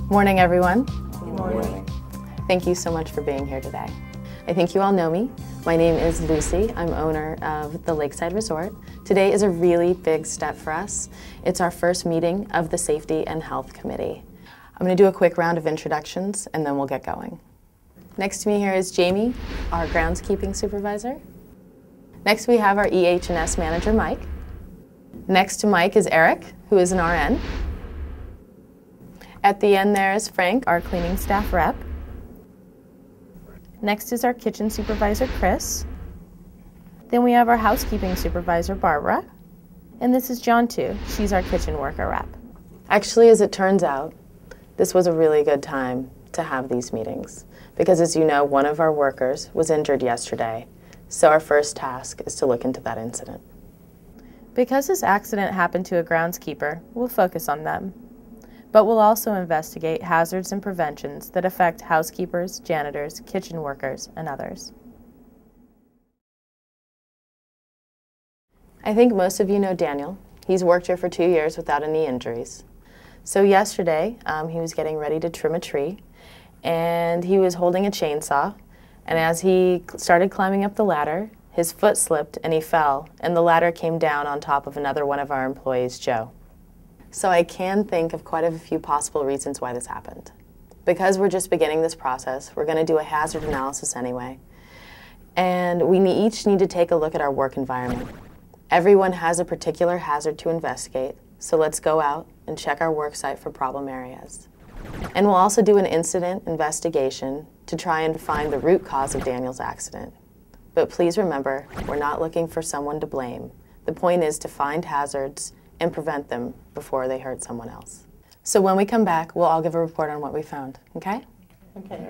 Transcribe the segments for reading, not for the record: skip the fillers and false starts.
Morning, everyone. Good morning. Thank you so much for being here today. I think you all know me. My name is Lucy. I'm owner of the Lakeside Resort. Today is a really big step for us. It's our first meeting of the Safety and Health Committee. I'm going to do a quick round of introductions and then we'll get going. Next to me here is Jamie, our groundskeeping supervisor. Next we have our EH&S manager, Mike. Next to Mike is Eric, who is an RN. At the end there is Frank, our cleaning staff rep. Next is our kitchen supervisor, Chris. Then we have our housekeeping supervisor, Barbara. And this is John too. She's our kitchen worker rep. Actually, as it turns out, this was a really good time to have these meetings because, as you know, one of our workers was injured yesterday. So our first task is to look into that incident. Because this accident happened to a groundskeeper, we'll focus on them. But we'll also investigate hazards and preventions that affect housekeepers, janitors, kitchen workers, and others. I think most of you know Daniel. He's worked here for 2 years without any injuries. So yesterday, he was getting ready to trim a tree, and he was holding a chainsaw, and as he started climbing up the ladder, his foot slipped and he fell, and the ladder came down on top of another one of our employees, Joe. So I can think of quite a few possible reasons why this happened. Because we're just beginning this process, we're going to do a hazard analysis anyway. And we each need to take a look at our work environment. Everyone has a particular hazard to investigate, so let's go out and check our work site for problem areas. And we'll also do an incident investigation to try and find the root cause of Daniel's accident. But please remember, we're not looking for someone to blame. The point is to find hazards and prevent them before they hurt someone else. So when we come back, we'll all give a report on what we found, okay? Okay.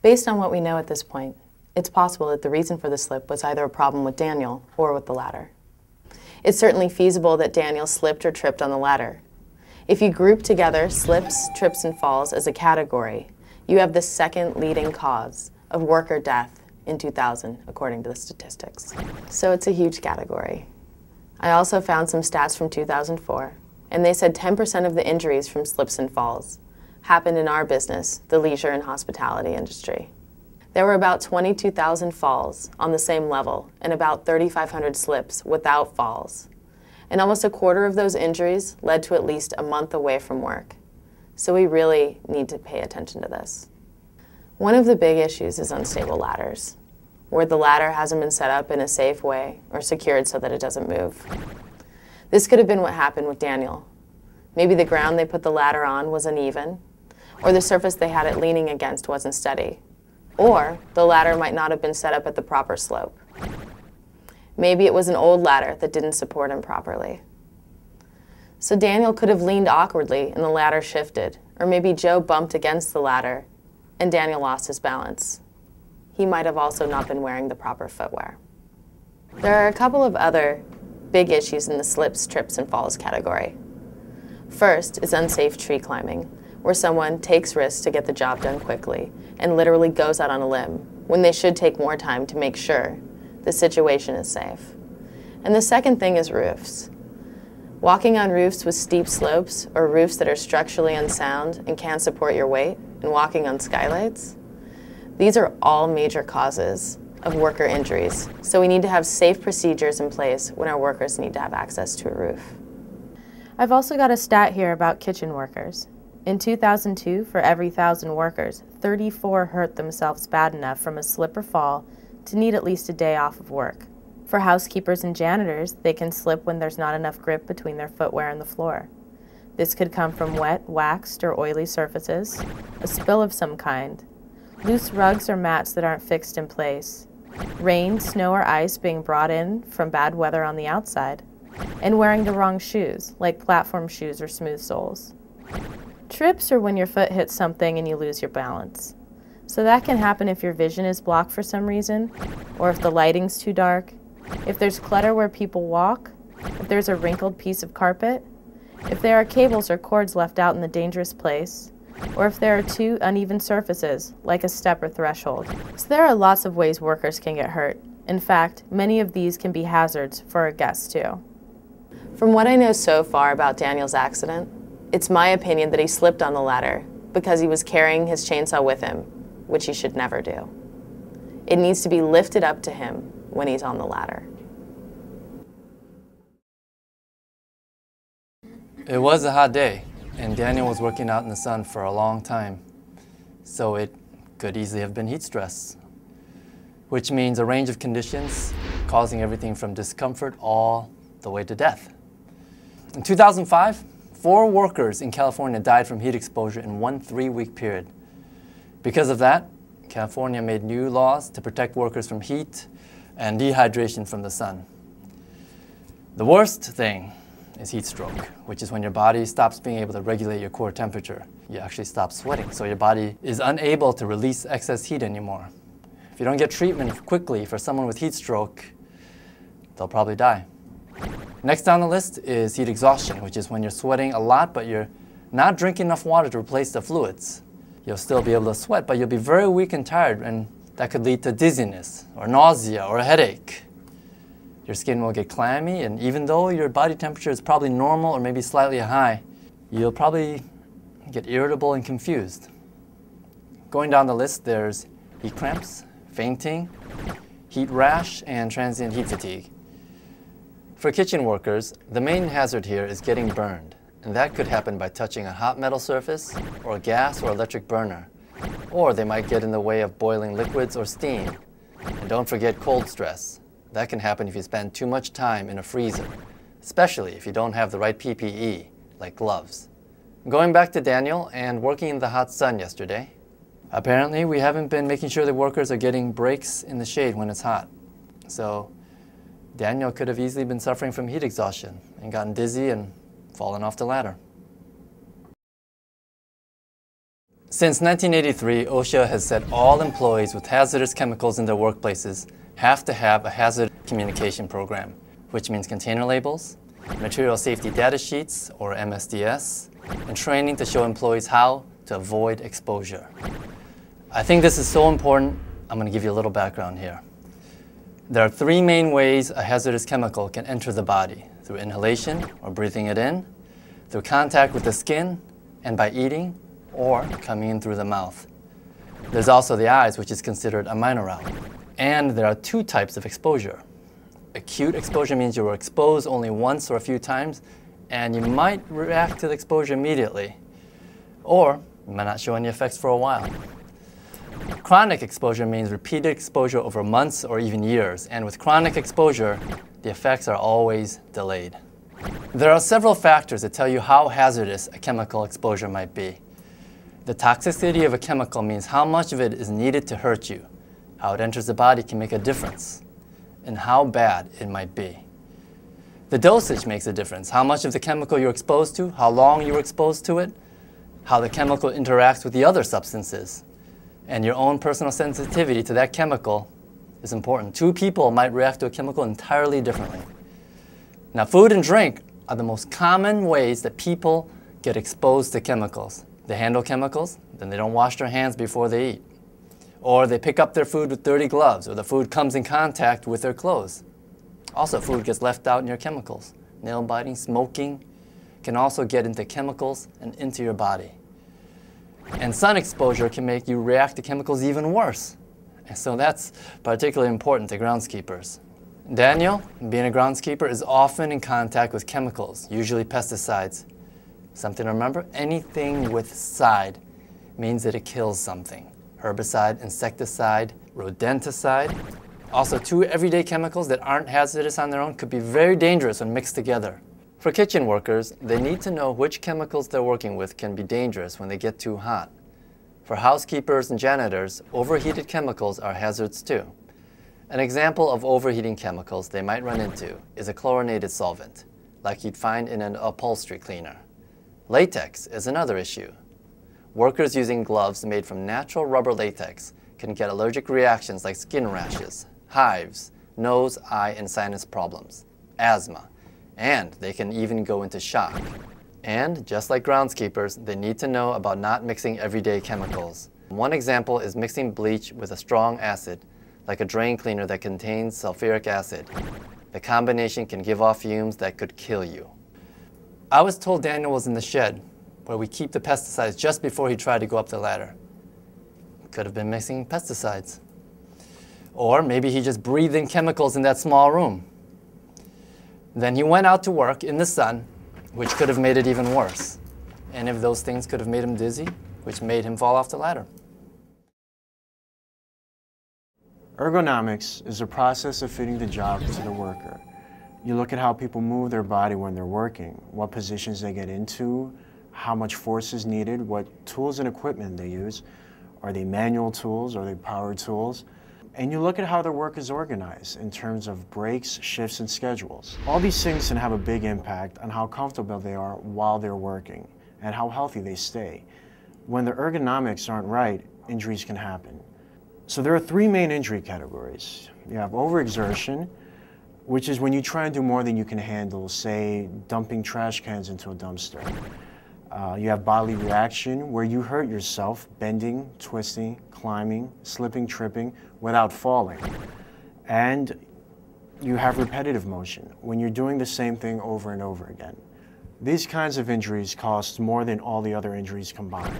Based on what we know at this point, it's possible that the reason for the slip was either a problem with Daniel or with the ladder. It's certainly feasible that Daniel slipped or tripped on the ladder. If you group together slips, trips, and falls as a category, you have the second leading cause of worker death in 2000, according to the statistics. So it's a huge category. I also found some stats from 2004, and they said 10% of the injuries from slips and falls happened in our business, the leisure and hospitality industry. There were about 22,000 falls on the same level and about 3,500 slips without falls. And almost a quarter of those injuries led to at least a month away from work. So we really need to pay attention to this. One of the big issues is unstable ladders, where the ladder hasn't been set up in a safe way or secured so that it doesn't move. This could have been what happened with Daniel. Maybe the ground they put the ladder on was uneven, or the surface they had it leaning against wasn't steady. Or the ladder might not have been set up at the proper slope. Maybe it was an old ladder that didn't support him properly. So Daniel could have leaned awkwardly and the ladder shifted, or maybe Joe bumped against the ladder and Daniel lost his balance. He might have also not been wearing the proper footwear. There are a couple of other big issues in the slips, trips, and falls category. First is unsafe tree climbing, where someone takes risks to get the job done quickly and literally goes out on a limb when they should take more time to make sure the situation is safe. And the second thing is roofs. Walking on roofs with steep slopes or roofs that are structurally unsound and can't support your weight, and walking on skylights, these are all major causes of worker injuries. So we need to have safe procedures in place when our workers need to have access to a roof. I've also got a stat here about kitchen workers. In 2002, for every 1,000 workers, 34 hurt themselves bad enough from a slip or fall to need at least a day off of work. For housekeepers and janitors, they can slip when there's not enough grip between their footwear and the floor. This could come from wet, waxed, or oily surfaces, a spill of some kind, loose rugs or mats that aren't fixed in place, rain, snow, or ice being brought in from bad weather on the outside, and wearing the wrong shoes, like platform shoes or smooth soles. Trips are when your foot hits something and you lose your balance. So that can happen if your vision is blocked for some reason, or if the lighting's too dark, if there's clutter where people walk, if there's a wrinkled piece of carpet, if there are cables or cords left out in the dangerous place, or if there are too uneven surfaces, like a step or threshold. So there are lots of ways workers can get hurt. In fact, many of these can be hazards for our guests too. From what I know so far about Daniel's accident, it's my opinion that he slipped on the ladder because he was carrying his chainsaw with him, which he should never do. It needs to be lifted up to him when he's on the ladder. It was a hot day, and Daniel was working out in the sun for a long time, so it could easily have been heat stress, which means a range of conditions causing everything from discomfort all the way to death. In 2005, 4 workers in California died from heat exposure in one 3-week period. Because of that, California made new laws to protect workers from heat and dehydration from the sun. The worst thing is heat stroke, which is when your body stops being able to regulate your core temperature. You actually stop sweating, so your body is unable to release excess heat anymore. If you don't get treatment quickly for someone with heat stroke, they'll probably die. Next on the list is heat exhaustion, which is when you're sweating a lot, but you're not drinking enough water to replace the fluids. You'll still be able to sweat, but you'll be very weak and tired, and that could lead to dizziness, or nausea, or a headache. Your skin will get clammy, and even though your body temperature is probably normal or maybe slightly high, you'll probably get irritable and confused. Going down the list, there's heat cramps, fainting, heat rash, and transient heat fatigue. For kitchen workers, the main hazard here is getting burned, and that could happen by touching a hot metal surface or a gas or electric burner, or they might get in the way of boiling liquids or steam. And don't forget cold stress. That can happen if you spend too much time in a freezer, especially if you don't have the right PPE, like gloves. Going back to Daniel and working in the hot sun yesterday, apparently we haven't been making sure that workers are getting breaks in the shade when it's hot. So Daniel could have easily been suffering from heat exhaustion and gotten dizzy and fallen off the ladder. Since 1983, OSHA has said all employees with hazardous chemicals in their workplaces have to have a hazard communication program, which means container labels, material safety data sheets, or MSDS, and training to show employees how to avoid exposure. I think this is so important, I'm going to give you a little background here. There are 3 main ways a hazardous chemical can enter the body: through inhalation, or breathing it in, through contact with the skin, and by eating or coming in through the mouth. There's also the eyes, which is considered a minor route. And there are two types of exposure. Acute exposure means you were exposed only once or a few times, and you might react to the exposure immediately, or you might not show any effects for a while. Chronic exposure means repeated exposure over months or even years, and with chronic exposure, the effects are always delayed. There are several factors that tell you how hazardous a chemical exposure might be. The toxicity of a chemical means how much of it is needed to hurt you. How it enters the body can make a difference, and how bad it might be. The dosage makes a difference. How much of the chemical you're exposed to, how long you were exposed to it, how the chemical interacts with the other substances, and your own personal sensitivity to that chemical is important. Two people might react to a chemical entirely differently. Now, food and drink are the most common ways that people get exposed to chemicals. They handle chemicals, then they don't wash their hands before they eat. Or they pick up their food with dirty gloves, or the food comes in contact with their clothes. Also, food gets left out near chemicals. Nail biting, smoking can also get into chemicals and into your body. And sun exposure can make you react to chemicals even worse. And so that's particularly important to groundskeepers. Daniel, being a groundskeeper, is often in contact with chemicals, usually pesticides. Something to remember, anything with "side" means that it kills something. Herbicide, insecticide, rodenticide. Also, two everyday chemicals that aren't hazardous on their own could be very dangerous when mixed together. For kitchen workers, they need to know which chemicals they're working with can be dangerous when they get too hot. For housekeepers and janitors, overheated chemicals are hazards too. An example of overheating chemicals they might run into is a chlorinated solvent, like you'd find in an upholstery cleaner. Latex is another issue. Workers using gloves made from natural rubber latex can get allergic reactions like skin rashes, hives, nose, eye, and sinus problems, asthma, and they can even go into shock. And just like groundskeepers, they need to know about not mixing everyday chemicals. One example is mixing bleach with a strong acid, like a drain cleaner that contains sulfuric acid. The combination can give off fumes that could kill you. I was told Daniel was in the shed, where we keep the pesticides, just before he tried to go up the ladder. Could have been mixing pesticides. Or maybe he just breathed in chemicals in that small room. Then he went out to work in the sun, which could have made it even worse. Any of those things could have made him dizzy, which made him fall off the ladder. Ergonomics is a process of fitting the job to the worker. You look at how people move their body when they're working, what positions they get into, how much force is needed, what tools and equipment they use. Are they manual tools? Are they power tools? And you look at how their work is organized in terms of breaks, shifts, and schedules. All these things can have a big impact on how comfortable they are while they're working and how healthy they stay. When the ergonomics aren't right, injuries can happen. So there are three main injury categories. You have overexertion, which is when you try and do more than you can handle, say dumping trash cans into a dumpster. You have bodily reaction, where you hurt yourself bending, twisting, climbing, slipping, tripping without falling. And you have repetitive motion, when you're doing the same thing over and over again. These kinds of injuries cost more than all the other injuries combined.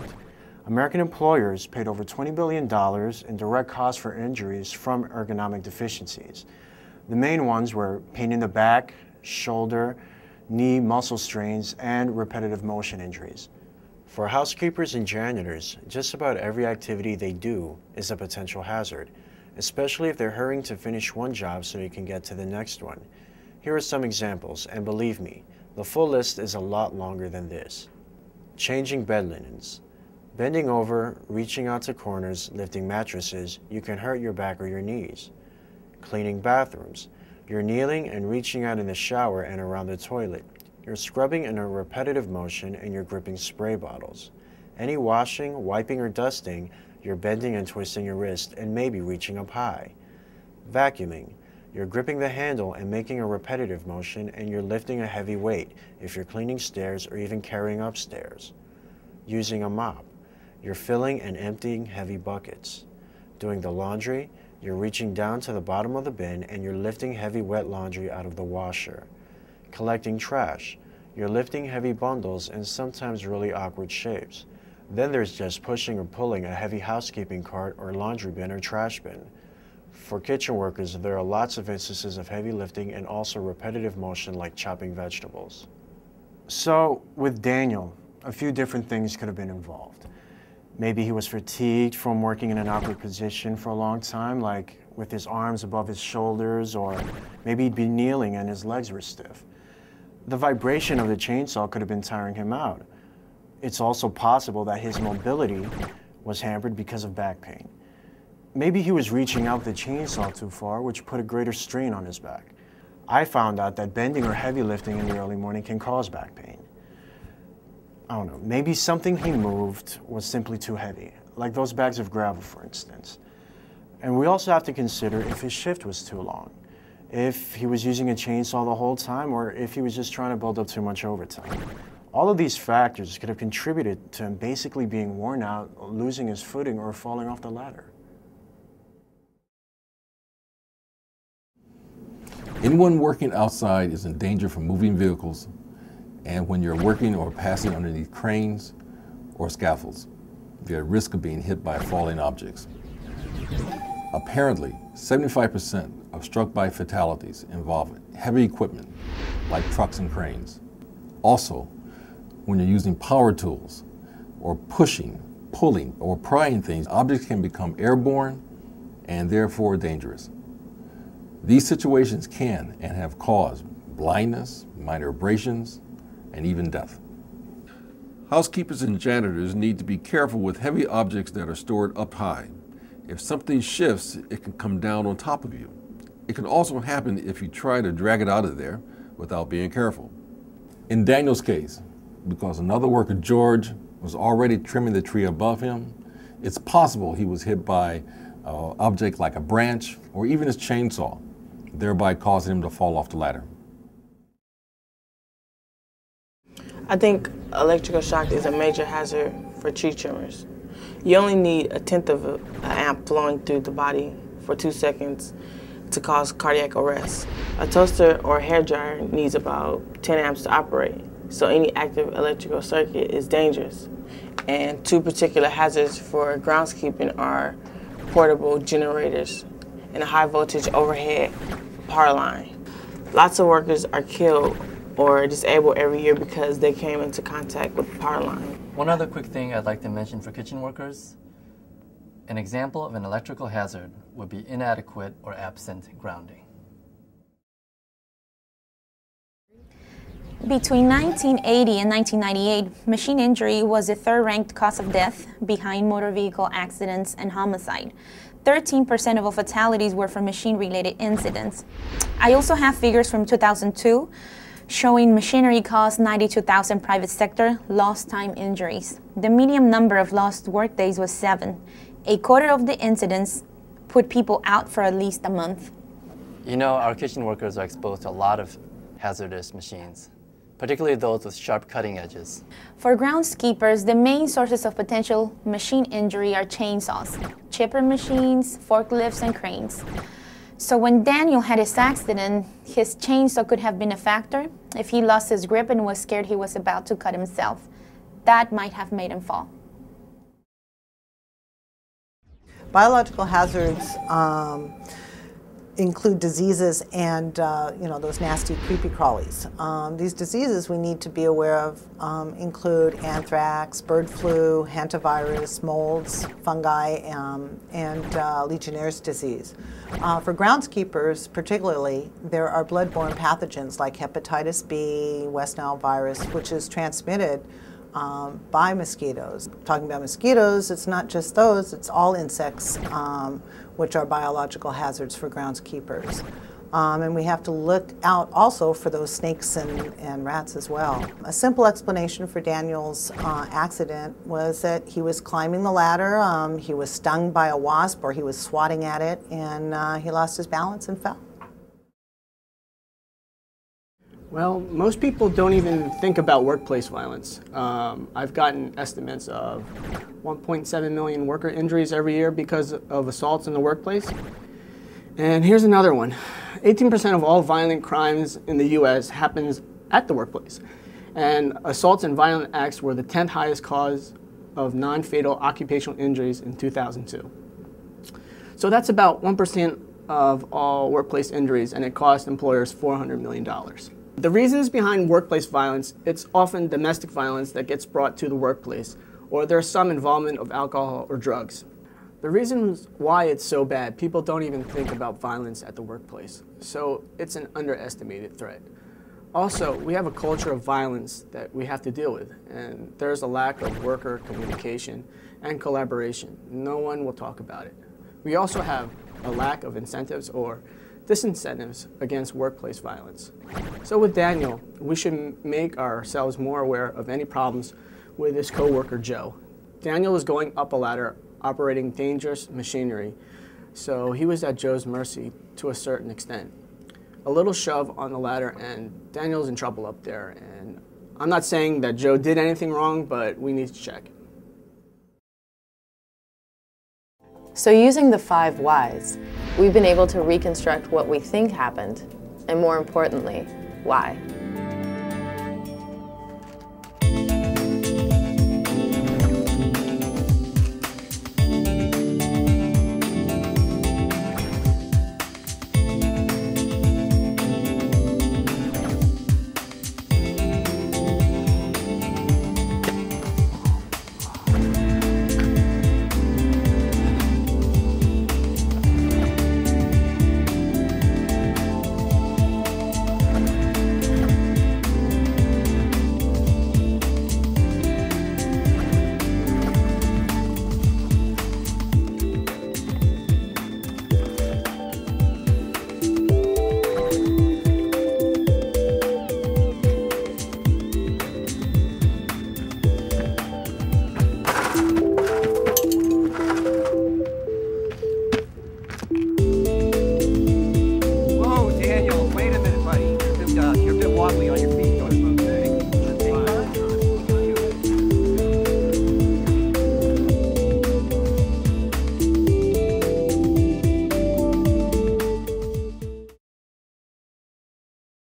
American employers paid over $20 billion in direct costs for injuries from ergonomic deficiencies. The main ones were pain in the back, shoulder, knee muscle strains, and repetitive motion injuries. For housekeepers and janitors, just about every activity they do is a potential hazard, especially if they're hurrying to finish one job so they can get to the next one. Here are some examples, and believe me, the full list is a lot longer than this. Changing bed linens. Bending over, reaching out to corners, lifting mattresses, you can hurt your back or your knees. Cleaning bathrooms. You're kneeling and reaching out in the shower and around the toilet. You're scrubbing in a repetitive motion and you're gripping spray bottles. Any washing, wiping, or dusting, you're bending and twisting your wrist and maybe reaching up high. Vacuuming. You're gripping the handle and making a repetitive motion and you're lifting a heavy weight if you're cleaning stairs or even carrying upstairs. Using a mop. You're filling and emptying heavy buckets. Doing the laundry. You're reaching down to the bottom of the bin and you're lifting heavy wet laundry out of the washer. Collecting trash. You're lifting heavy bundles and sometimes really awkward shapes. Then there's just pushing or pulling a heavy housekeeping cart or laundry bin or trash bin. For kitchen workers, there are lots of instances of heavy lifting and also repetitive motion like chopping vegetables. So with Daniel, a few different things could have been involved. Maybe he was fatigued from working in an awkward position for a long time, like with his arms above his shoulders, or maybe he'd be kneeling and his legs were stiff. The vibration of the chainsaw could have been tiring him out. It's also possible that his mobility was hampered because of back pain. Maybe he was reaching out with the chainsaw too far, which put a greater strain on his back. I found out that bending or heavy lifting in the early morning can cause back pain. I don't know, maybe something he moved was simply too heavy, like those bags of gravel, for instance. And we also have to consider if his shift was too long, if he was using a chainsaw the whole time, or if he was just trying to build up too much overtime. All of these factors could have contributed to him basically being worn out, losing his footing, or falling off the ladder. Anyone working outside is in danger from moving vehicles, and when you're working or passing underneath cranes or scaffolds, you're at risk of being hit by falling objects. Apparently, 75% of struck-by fatalities involve heavy equipment like trucks and cranes. Also, when you're using power tools or pushing, pulling, or prying things, objects can become airborne and therefore dangerous. These situations can and have caused blindness, minor abrasions, and even death. Housekeepers and janitors need to be careful with heavy objects that are stored up high. If something shifts, it can come down on top of you. It can also happen if you try to drag it out of there without being careful. In Daniel's case, because another worker, George, was already trimming the tree above him, it's possible he was hit by an object like a branch or even his chainsaw, thereby causing him to fall off the ladder. I think electrical shock is a major hazard for tree trimmers. You only need 1/10 of an amp flowing through the body for 2 seconds to cause cardiac arrest. A toaster or hair dryer needs about 10 amps to operate, so any active electrical circuit is dangerous. And two particular hazards for groundskeeping are portable generators and a high voltage overhead power line. Lots of workers are killed or disabled every year because they came into contact with the power line. One other quick thing I'd like to mention for kitchen workers. An example of an electrical hazard would be inadequate or absent grounding. Between 1980 and 1998, machine injury was the third-ranked cause of death behind motor vehicle accidents and homicide. 13% of all fatalities were from machine-related incidents. I also have figures from 2002 showing machinery caused 92,000 private sector lost time injuries. The median number of lost work days was 7. A quarter of the incidents put people out for at least a month. You know, our kitchen workers are exposed to a lot of hazardous machines, particularly those with sharp cutting edges. For groundskeepers, the main sources of potential machine injury are chainsaws, chipper machines, forklifts, and cranes. So when Daniel had his accident, his chainsaw could have been a factor. If he lost his grip and was scared he was about to cut himself, that might have made him fall. Biological hazards include diseases and those nasty creepy crawlies. These diseases we need to be aware of include anthrax, bird flu, hantavirus, molds, fungi, and Legionnaire's disease. For groundskeepers particularly, there are bloodborne pathogens like hepatitis B, West Nile virus, which is transmitted by mosquitoes. Talking about mosquitoes, it's not just those, it's all insects which are biological hazards for groundskeepers. And we have to look out also for those snakes and rats as well. A simple explanation for Daniel's accident was that he was climbing the ladder, he was stung by a wasp or he was swatting at it, and he lost his balance and fell. Well, most people don't even think about workplace violence. I've gotten estimates of 1.7 million worker injuries every year because of assaults in the workplace. And here's another one. 18% of all violent crimes in the US happens at the workplace. And assaults and violent acts were the 10th highest cause of non-fatal occupational injuries in 2002. So that's about 1% of all workplace injuries, and it cost employers $400 million. The reasons behind workplace violence, it's often domestic violence that gets brought to the workplace, or there's some involvement of alcohol or drugs. The reasons why it's so bad, people don't even think about violence at the workplace, so it's an underestimated threat. Also, we have a culture of violence that we have to deal with, and there's a lack of worker communication and collaboration. No one will talk about it. We also have a lack of incentives or disincentives against workplace violence. So with Daniel, we should make ourselves more aware of any problems with his coworker Joe. Daniel is going up a ladder operating dangerous machinery, so he was at Joe's mercy to a certain extent. A little shove on the ladder and Daniel's in trouble up there, and I'm not saying that Joe did anything wrong, but we need to check. So using the 5 whys, we've been able to reconstruct what we think happened, and more importantly, why.